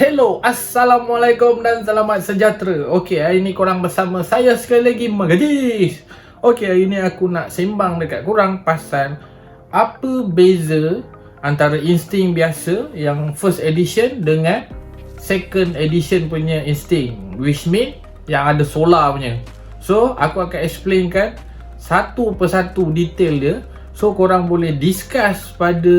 Hello, Assalamualaikum dan selamat sejahtera. Okey, hari ni korang bersama saya sekali lagi, Magadis. Okey, hari ni aku nak sembang dekat korang pasal apa beza antara insting biasa yang first edition dengan second edition punya insting, which mean yang ada solar punya. So, aku akan explainkan satu persatu detail dia. So, korang boleh discuss pada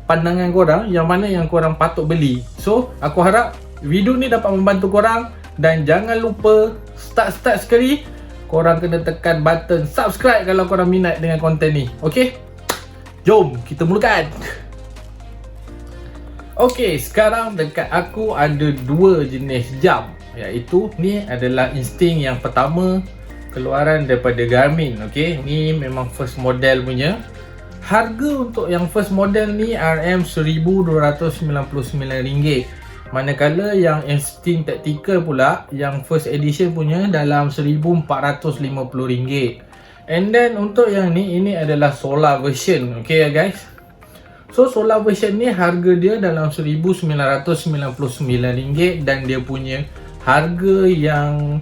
pandangan korang yang mana yang korang patut beli. So, aku harap video ni dapat membantu korang. Dan jangan lupa start sekali korang kena tekan button subscribe kalau korang minat dengan konten ni. Okay? Jom kita mulakan. Okay, sekarang dekat aku ada dua jenis jam, iaitu ni adalah insting yang pertama, keluaran daripada Garmin. Okay, ni memang first model punya. Harga untuk yang first model ni RM1,299. Manakala yang insting tactical pula, yang first edition punya dalam RM1,450. And then untuk yang ni, ini adalah solar version. Okay guys. So solar version ni harga dia dalam RM1,999. Dan dia punya harga yang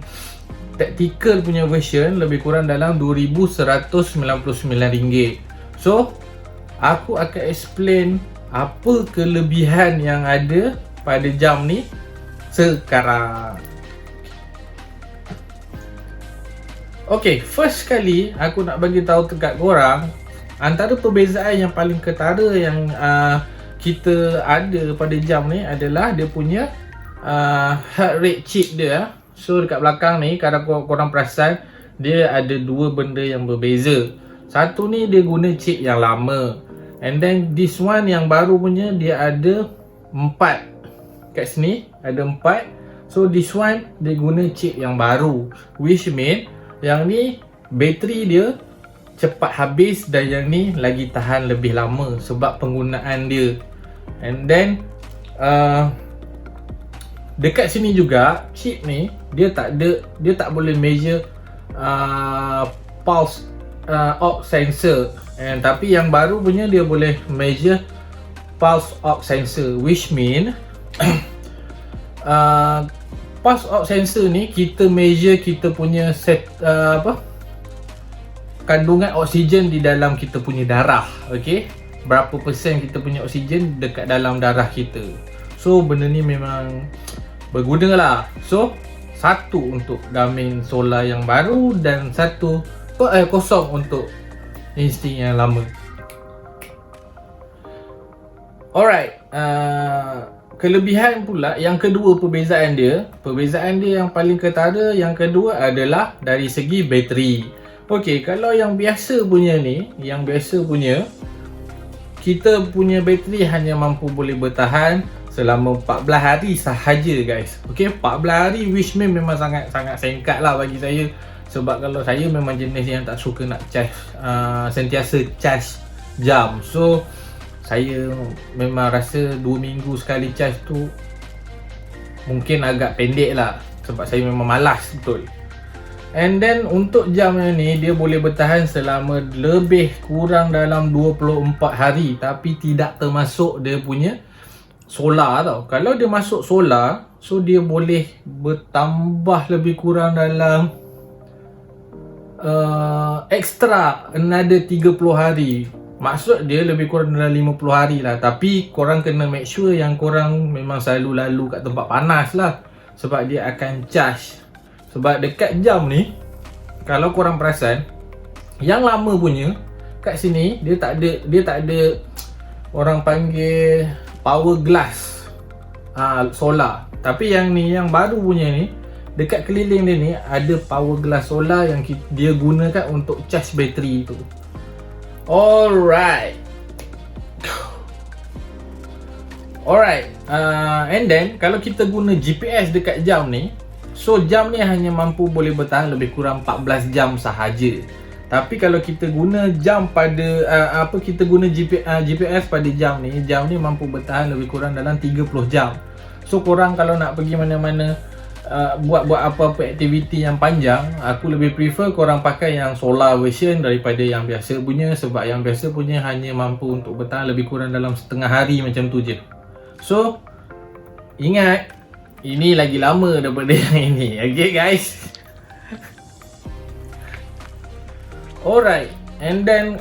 tactical punya version lebih kurang dalam RM2,199. So, aku akan explain apa kelebihan yang ada pada jam ni sekarang. Okay, first sekali aku nak bagi tahu dekat korang antara perbezaan yang paling ketara yang kita ada pada jam ni adalah dia punya heart rate chip dia. So, dekat belakang ni kalau korang perasan, dia ada dua benda yang berbeza. Satu ni dia guna chip yang lama, and then this one yang baru punya dia ada 4. Kat sini ada 4. So this one dia guna chip yang baru, which mean yang ni bateri dia cepat habis dan yang ni lagi tahan lebih lama sebab penggunaan dia. And then dekat sini juga chip ni dia tak boleh measure pulse ox sensor, tapi yang baru punya dia boleh measure pulse ox sensor, which mean pulse ox sensor ni kita measure kita punya kandungan oksigen di dalam kita punya darah. Okay, berapa persen kita punya oksigen dekat dalam darah kita. So benda ni memang berguna lah. So satu untuk Garmin solar yang baru dan satu kosong untuk insting yang lama. Alright, kelebihan pula yang kedua, perbezaan dia yang paling ketara yang kedua adalah dari segi bateri. Okey, kalau yang biasa punya ni, kita punya bateri hanya mampu boleh bertahan selama 14 hari sahaja guys. Okey, 14 hari which mean memang sangat singkat lah bagi saya. Sebab kalau saya memang jenis yang tak suka nak charge, sentiasa charge jam. So saya memang rasa 2 minggu sekali charge tu mungkin agak pendek lah, sebab saya memang malas betul. And then untuk jam yang ni dia boleh bertahan selama lebih kurang dalam 24 hari, tapi tidak termasuk dia punya solar tau. Kalau dia masuk solar, so dia boleh bertambah lebih kurang dalam extra another 30 hari. Maksud dia lebih kurang dalam 50 hari lah. Tapi korang kena make sure yang korang memang selalu lalu kat tempat panas lah, sebab dia akan charge. Sebab dekat jam ni, kalau korang perasan, yang lama punya kat sini dia tak ada orang panggil power glass solar. Tapi yang ni, yang baru punya ni, dekat keliling dia ni ada power glass solar yang dia gunakan untuk charge bateri tu. Alright, and then kalau kita guna GPS dekat jam ni, so jam ni hanya mampu boleh bertahan lebih kurang 14 jam sahaja. Tapi kalau kita guna jam pada kita guna GPS pada jam ni mampu bertahan lebih kurang dalam 30 jam. So korang kalau nak pergi mana-mana, buat apa-apa aktiviti yang panjang, aku lebih prefer korang pakai yang solar version daripada yang biasa punya. Sebab yang biasa punya hanya mampu untuk bertahan lebih kurang dalam setengah hari macam tu je. So Ingat, ini lagi lama daripada yang ini. Okay guys. Alright. And then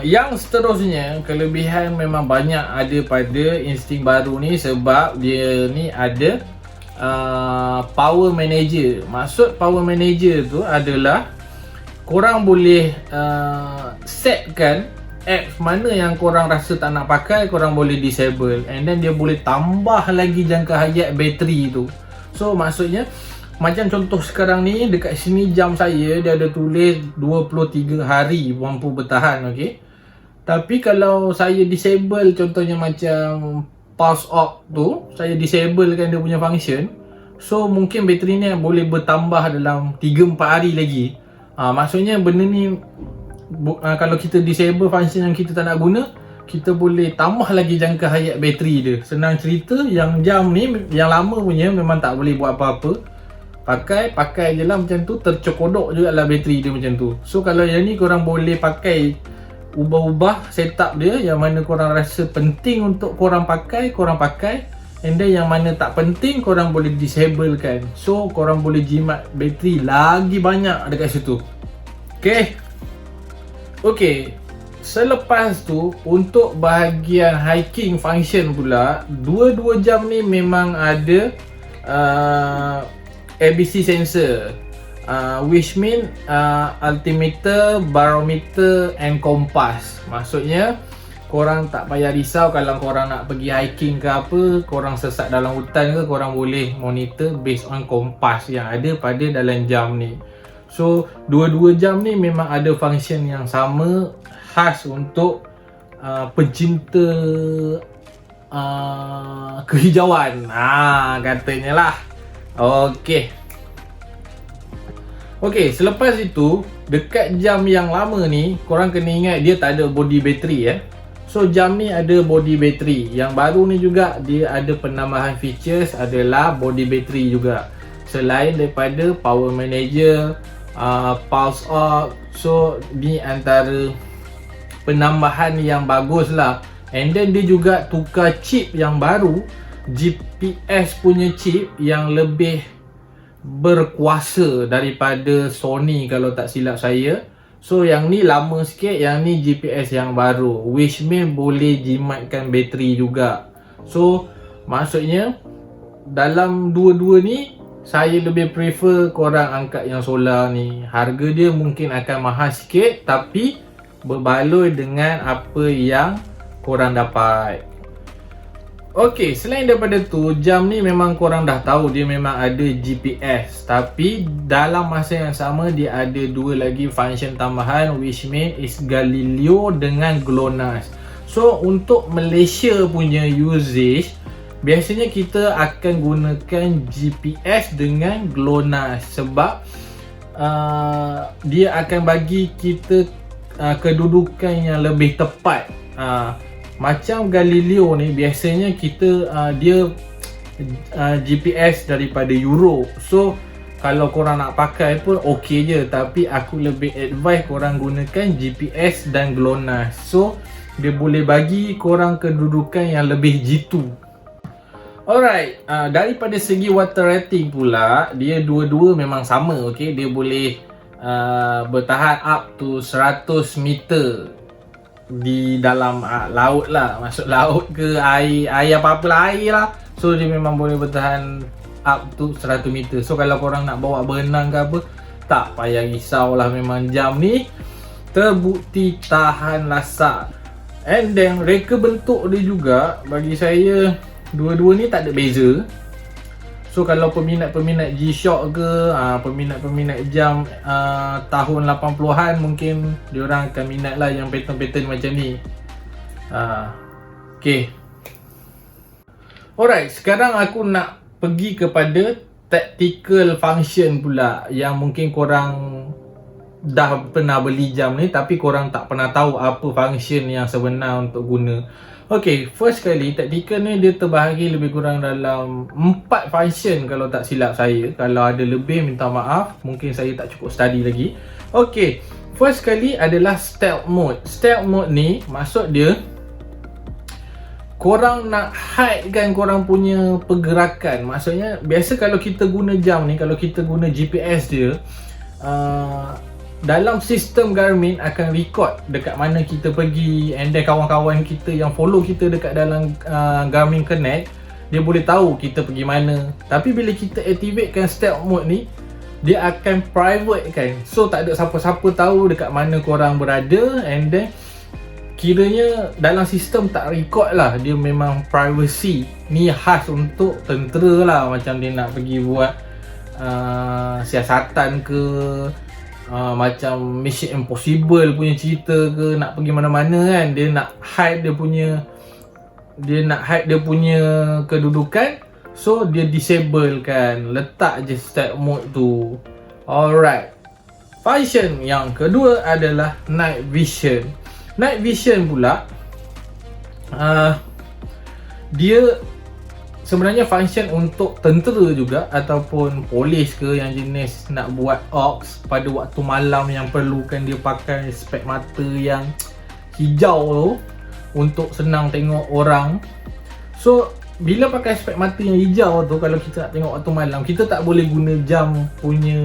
yang seterusnya, kelebihan memang banyak ada pada insting baru ni sebab dia ni ada power manager. Maksud power manager tu adalah korang boleh setkan apps mana yang korang rasa tak nak pakai, korang boleh disable, and then dia boleh tambah lagi jangka hayat bateri tu. So maksudnya macam contoh sekarang ni, dekat sini jam saya dia ada tulis 23 hari mampu bertahan, okey. Tapi kalau saya disable, contohnya macam pulse off tu, saya disablekan dia punya function, so mungkin bateri ni boleh bertambah dalam 3-4 hari lagi. Maksudnya benda ni kalau kita disable function yang kita tak nak guna, kita boleh tambah lagi jangka hayat bateri dia. Senang cerita, yang jam ni, yang lama punya memang tak boleh buat apa-apa. Pakai je lah macam tu, tercokodok juga lah bateri dia macam tu. So kalau yang ni korang boleh pakai, ubah-ubah setup dia, yang mana korang rasa penting untuk korang pakai, and then yang mana tak penting korang boleh disable kan. So korang boleh jimat bateri lagi banyak dekat situ. Okay, selepas tu untuk bahagian hiking function pula, dua-dua jam ni memang ada ABC sensor, which mean altimeter, barometer and compass. Maksudnya korang tak payah risau kalau korang nak pergi hiking ke apa, korang sesat dalam hutan ke, korang boleh monitor based on compass yang ada pada dalam jam ni. So dua-dua jam ni memang ada function yang sama, khas untuk pencinta kehijauan, katanya lah. Okay, selepas itu dekat jam yang lama ni, korang kena ingat dia tak ada body battery. So jam ni ada body battery. Yang baru ni juga dia ada penambahan features adalah body battery juga. Selain daripada power manager, pulse off, so ni antara penambahan yang bagus lah. And then dia juga tukar chip yang baru, GPS punya chip yang lebih berkuasa daripada Sony kalau tak silap saya. So yang ni lama sikit, yang ni GPS yang baru, which mean boleh jimatkan bateri juga. So maksudnya dalam dua-dua ni, saya lebih prefer korang angkat yang solar ni. Harga dia mungkin akan mahal sikit, tapi berbaloi dengan apa yang korang dapat. Okay, selain daripada tu, jam ni memang korang dah tahu dia memang ada GPS. Tapi dalam masa yang sama dia ada dua lagi function tambahan, which mean is Galileo dengan GLONASS. So untuk Malaysia punya usage, biasanya kita akan gunakan GPS dengan GLONASS sebab dia akan bagi kita kedudukan yang lebih tepat. Macam Galileo ni biasanya kita dia GPS daripada Europe. So kalau korang nak pakai pun okey je, tapi aku lebih advise korang gunakan GPS dan GLONASS. So dia boleh bagi korang kedudukan yang lebih jitu. Alright, daripada segi water rating pula, dia dua-dua memang sama, okay? Dia boleh bertahan up to 100 meter di dalam laut lah. Maksud laut ke air apa-apa lah, air lah. So dia memang boleh bertahan up to 100 meter. So kalau korang nak bawa berenang ke apa, tak payah risau lah, memang jam ni terbukti tahan lasak. And then reka bentuk dia juga, bagi saya dua-dua ni tak ada beza. So kalau peminat-peminat G-Shock ke, peminat-peminat jam tahun 80-an, mungkin diorang akan minat lah yang pattern-pattern macam ni. Okay. Alright, sekarang aku nak pergi kepada tactical function pula, yang mungkin korang dah pernah beli jam ni tapi korang tak pernah tahu apa function yang sebenar untuk guna. Okay, first kali tactical ni dia terbahagi lebih kurang dalam 4 function kalau tak silap saya. Kalau ada lebih minta maaf, mungkin saya tak cukup study lagi. Okay, first kali adalah stealth mode. Stealth mode ni maksud dia korang nak hide kan korang punya pergerakan. Maksudnya biasa kalau kita guna jam ni, kalau kita guna GPS dia, dalam sistem Garmin akan record dekat mana kita pergi, and then kawan-kawan kita yang follow kita dekat dalam Garmin Connect, dia boleh tahu kita pergi mana. Tapi bila kita activatekan stealth mode ni, dia akan private kan, so tak ada siapa-siapa tahu dekat mana korang berada, and then kiranya dalam sistem tak record lah, dia memang privacy. Ni khas untuk tentera lah, macam dia nak pergi buat siasatan ke, macam Mission Impossible punya cerita ke, nak pergi mana-mana kan, dia nak hide dia punya kedudukan, so dia disable kan, letak je stealth mode tu. Alright, function yang kedua adalah night vision. Night vision pula, dia sebenarnya function untuk tentera juga, ataupun polis ke yang jenis nak buat ops pada waktu malam yang perlukan dia pakai spek mata yang hijau tu untuk senang tengok orang. So bila pakai spek mata yang hijau tu, kalau kita nak tengok waktu malam, kita tak boleh guna jam punya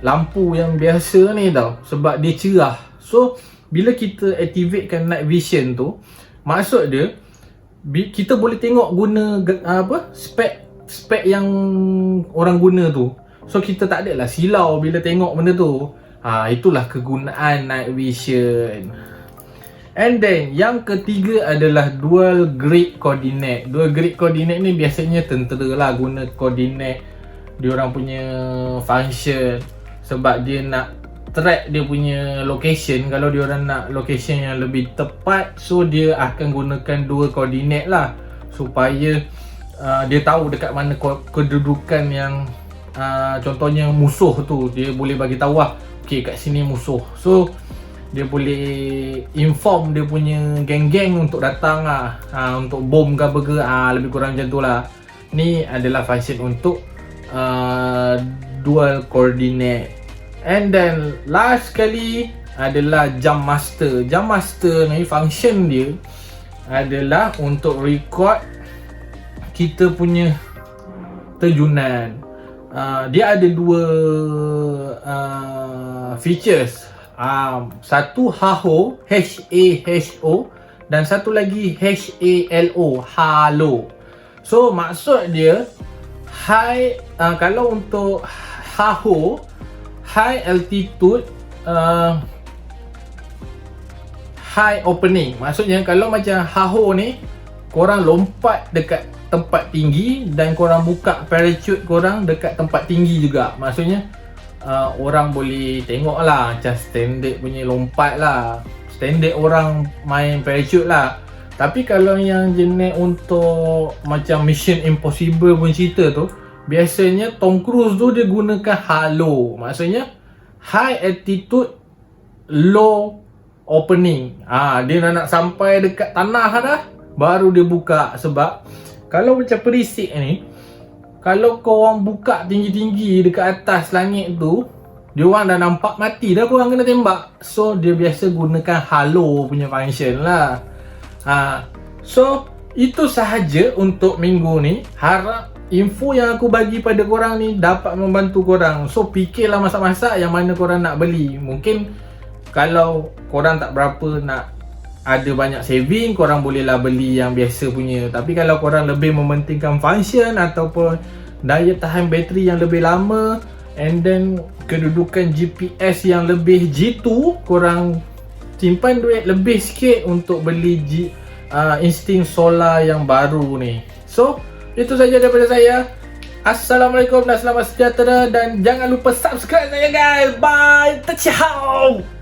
lampu yang biasa ni tau, sebab dia cerah. So bila kita activatekan night vision tu, maksud dia kita boleh tengok guna spek yang orang guna tu. So kita tak adalah silau bila tengok benda tu. Itulah kegunaan night vision. And then yang ketiga adalah dual grid coordinate. Dual grid coordinate ni biasanya tentera lah guna koordinat diorang punya function, sebab dia nak track dia punya location. Kalau diorang nak location yang lebih tepat, so dia akan gunakan dua koordinat lah, supaya dia tahu dekat mana kedudukan yang contohnya musuh tu, dia boleh bagi tahu lah, okay kat sini musuh. So dia boleh inform dia punya geng-geng untuk datang lah, untuk bom ke apa ke, lebih kurang macam tu lah. Ni adalah function untuk dual coordinate. And then last sekali adalah jump master. Jump master ni function dia adalah untuk record kita punya terjunan. Dia ada dua features. Satu HAHO, H-A-H-O, dan satu lagi H-A-L-O, halo. So maksud dia kalau untuk HAHO, high altitude high opening. Maksudnya kalau macam HAHO ni, korang lompat dekat tempat tinggi dan korang buka parachute korang dekat tempat tinggi juga. Maksudnya orang boleh tengok lah, macam standard punya lompat lah, standard orang main parachute lah. Tapi kalau yang jenis untuk macam Mission Impossible pun cerita tu, biasanya Tom Cruise tu dia gunakan halo. Maksudnya high altitude low opening. Dia nak sampai dekat tanah dah baru dia buka. Sebab kalau macam perisik ni, kalau korang buka tinggi-tinggi dekat atas langit tu, dia orang dah nampak mati dah, korang kena tembak. So dia biasa gunakan halo punya function lah. So itu sahaja untuk minggu ni. Harap info yang aku bagi pada korang ni dapat membantu korang. So fikirlah masak-masak yang mana korang nak beli. Mungkin kalau korang tak berapa nak ada banyak saving, korang bolehlah beli yang biasa punya. Tapi kalau korang lebih mementingkan function ataupun daya tahan bateri yang lebih lama, and then kedudukan GPS yang lebih jitu, korang simpan duit lebih sikit untuk beli insting solar yang baru ni. So itu saja daripada saya. Assalamualaikum dan selamat sejahtera, dan jangan lupa subscribe saya guys. Bye. Ciao.